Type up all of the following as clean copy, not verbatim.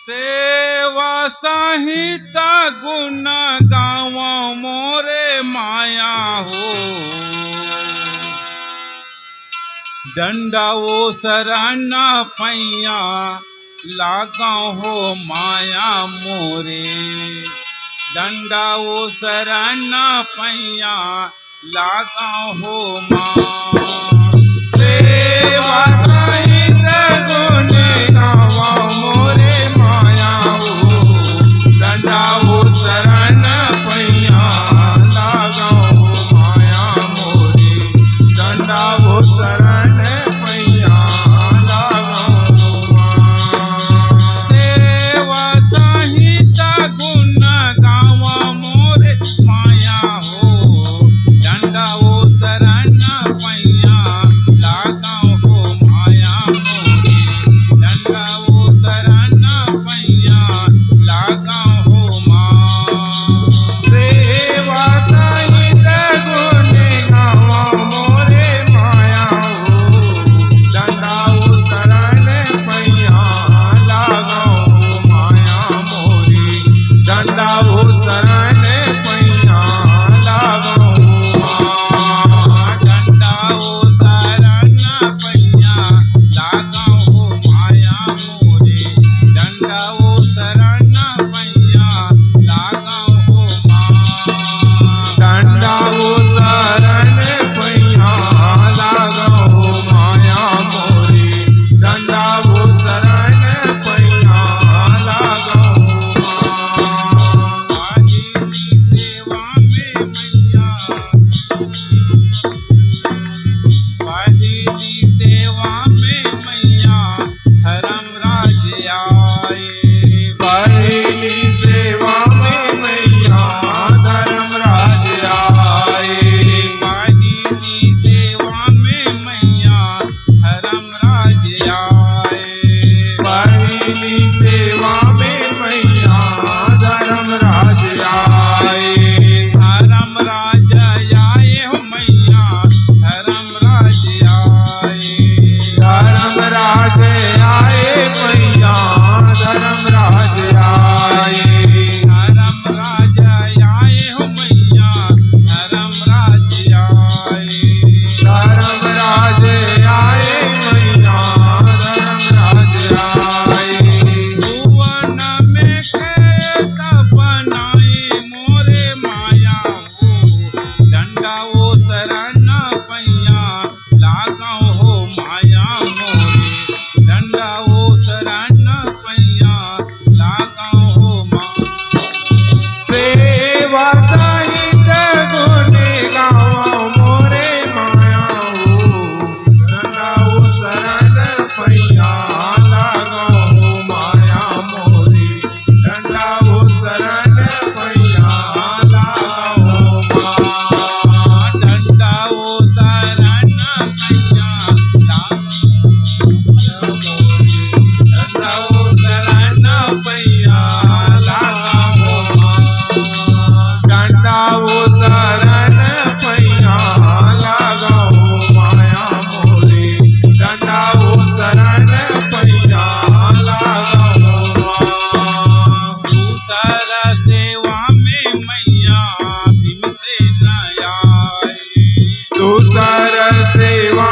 सेवा सहित गुण गाँव मोरे माया हो, डंडाओ शरण पैया लगाओ हो माया मोरे, डंडाओ शरण पैया लगाओ हो माँ। सेवा सहित गुण गाँव मोरे माया हो, डंडाओ शरण पैया लगाओ हो माया मोरे, डंडाओ शरण पैया लगाओ हो माँ। सेवा सहित गुण गाँव मोरे माया हो, डंडाओ शरण पैया लगाओ हो माया मोरे, डंडाओ शरण पैया लगाओ हो माँ। सेवा सहित गुण गाँव मोरे माया हो, डंडाओ शरण पैया लगाओ हो माया मोरे, डंडाओ शरण पैया लगाओ हो माँ। डंडाओ शरण पैया लगाओ हो माया मोरे, डंडाओ शरण पैया लगाओ हो माँ। डंडाओ शरण पैया लगाओ हो माया मोरे, डंडाओ शरण पैया लगाओ हो माँ। बाहिरी सेवा में मैया, बाहिरी सेवा में मैया धर्म राज आए, बाहिरी सेवा में मैया धर्म राज आए, बाहिरी सेवा में मैया धर्म राज आए, बाहिरी सेवा में मैया धर्म राज आए, धर्म राज आए हो मैया, धर्म राज आए, धर्म राज आए मैया, धर्म राज आए, धर्म राज आए हो मैया, धर्म राज आए, धर्म राज आए मैया, धर्म राज आए। भुवन में खेत बनाए मोरे माया हो, डंडाओ शरण पैया लगाओ हो माया मोरे, डंडाओ शरण पैया लगाओ हो माँ। सेवा सहित गुण गाँव मोरे माया हो, डंडाओ शरण पैया लगाओ हो माया मोरे, डंडाओ शरण पैया लगाओ हो माँ। डंडाओ शरण पैया लगाओ मोरे, डंडाओ शरण पैया लगाओ हो माँ। डंडाओ शरण पैया लगाओ हो माया मोरे, डंडाओ शरण पैया लगाओ हो माँ। दूसर सेवा में मैया भीमसेन आए, दूसर सेवा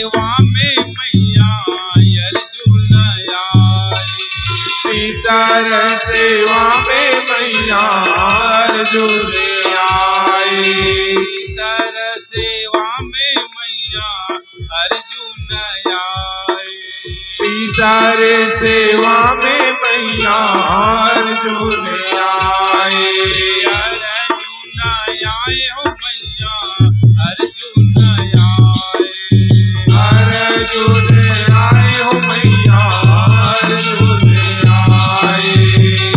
सेवा में मैया अर्जुन आए। तीसर सेवा में मैया अर्जुन आए। तीसर सेवा में मैया अर्जुन आए। तीसर सेवा में मैया अर्जुन आए। अर्जुन आए हो मैया अर्जुन आए। अर्जुन आए हो मैया अर्जुन आए।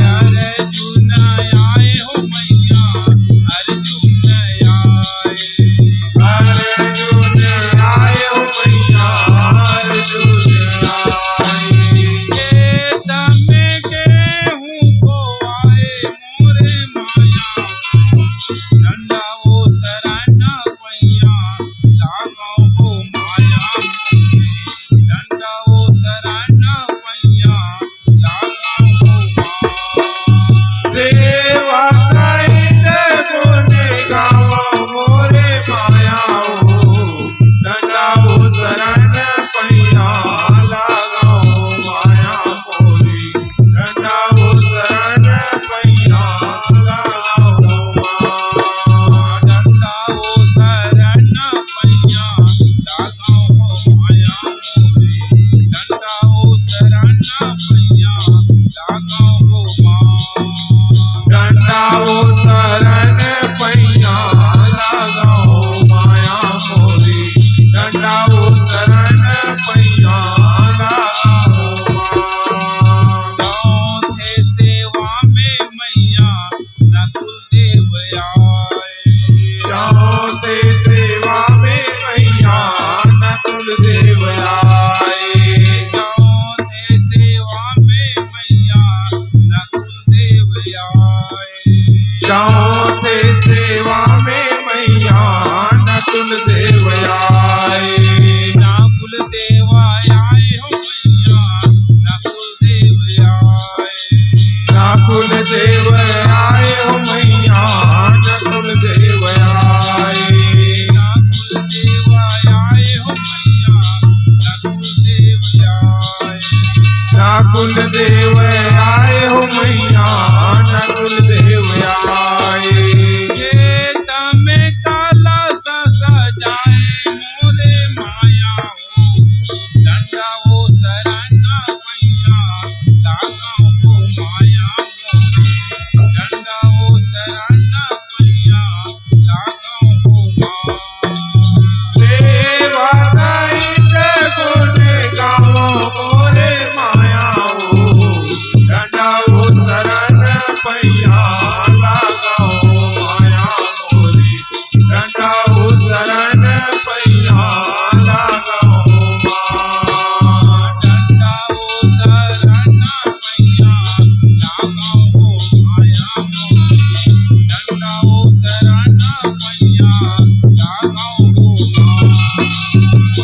अर्जुन आए हो मैया अर्जुन आए। अर्जुन आए हो मैया अर्जुन आए। तमे गेहूं को आए मोरे माया डंडा वो शरण पैया लागो हो माया मोरे। डंडा वो शरण पैया लागो हो माया। सेवा सहित गुण गावा मोरे माया हो। डंडा वो शरण पैया लागो हो माया मोरे। डंडा वो शरण पैया लागो हो माया। डंडा वो शरण पैया लागो हो माया मोरे। डंडा वो शरण पैया लागो हो माया। डंडा वो शरण पैया लागो हो माया मोरे। डंडा वो शरण पैया लागो हो माया। चौथे सेवा में मैया नकुल देव आए। चौथे सेवा में मैया नकुल देव आए। चौथे सेवा में मैया नकुल देव आए। चौथे सेवा में मैया नकुल देव आए। नकुल देव आए हो मैया नकुल देव आए। नकुल देव आए हो मैया नकुल देव आए। नकुल देव आए हो मैया नकुल देव आए। नकुल देव आए हो मैया नकुल देव आए। तमे काला सा सजाए मोरे माया हो। डंडा वो शरण पैया लागो हो माया मोरे। डंडा वो शरण पैया लागो हो माया। सेवा सहित गुण गावो मोरे माया हो। डंडा वो शरण पैया लागो हो माया मोरे। डंडा वो शरण पैया लागो हो माया। डंडा वो शरण पैया लागो हो माया मोरे। डंडा वो शरण पैया लागो हो माया।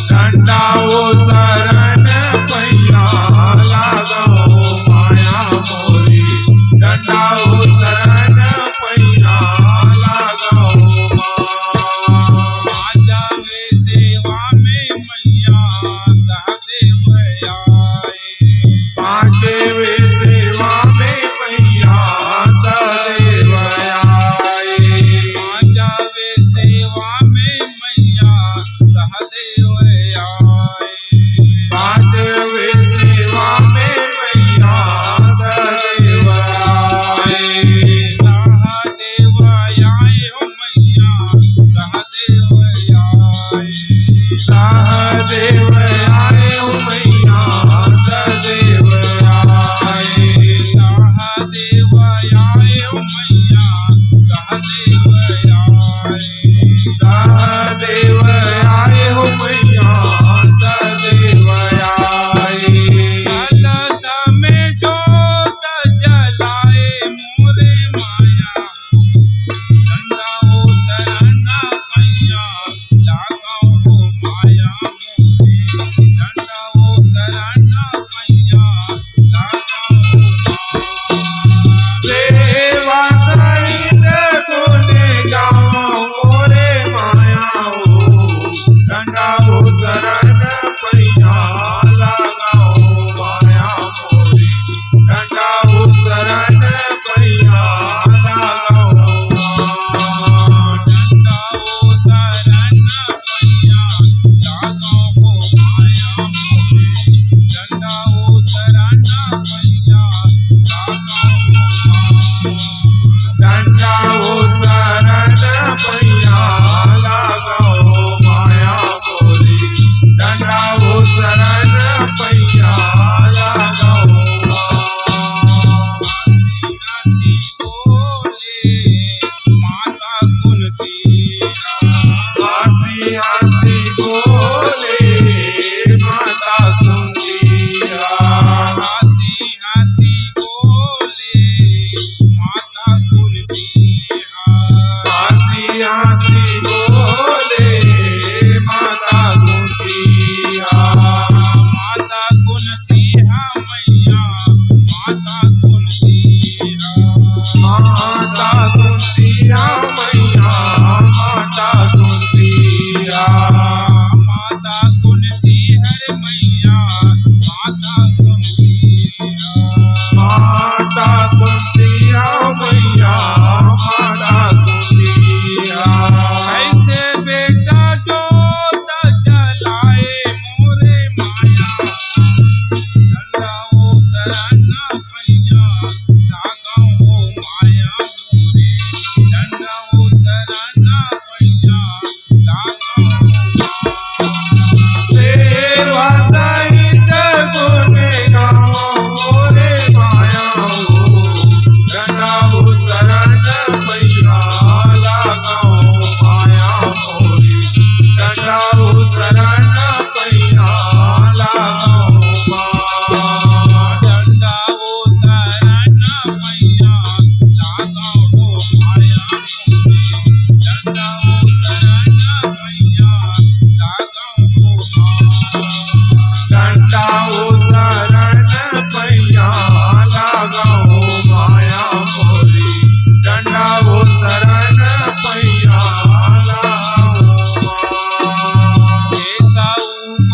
डंडा वो शरण पैया लागो हो माया मोरे। डंडा वो शरण पैया लागो हो माया। जावे सेवा में मैया सहदेव आए। पांचवे सेवा में मैया सहदेव आए। पांचवे सेवा में मैया सहदेव आए।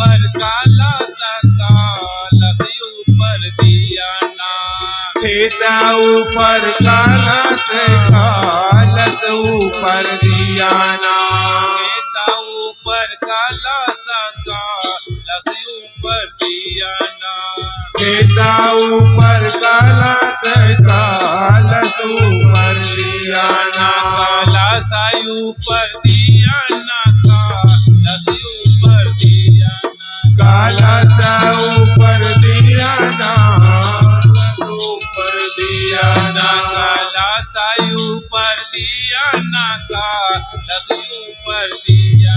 ऊपर काला सका लसी ऊपर दिया ना खेता ऊपर काला सका लस ऊपर दिया ना खेता ऊपर काला सका लसी ऊपर दिया ना खेता ऊपर काला सका लस ऊपर दिया ना काला साई ऊपर दिया ना लसी ऊपर दिया ना काला सा ऊपर दिया ना ऊपर दिया ना काला साई ऊपर दिया ना लसी ऊपर दिया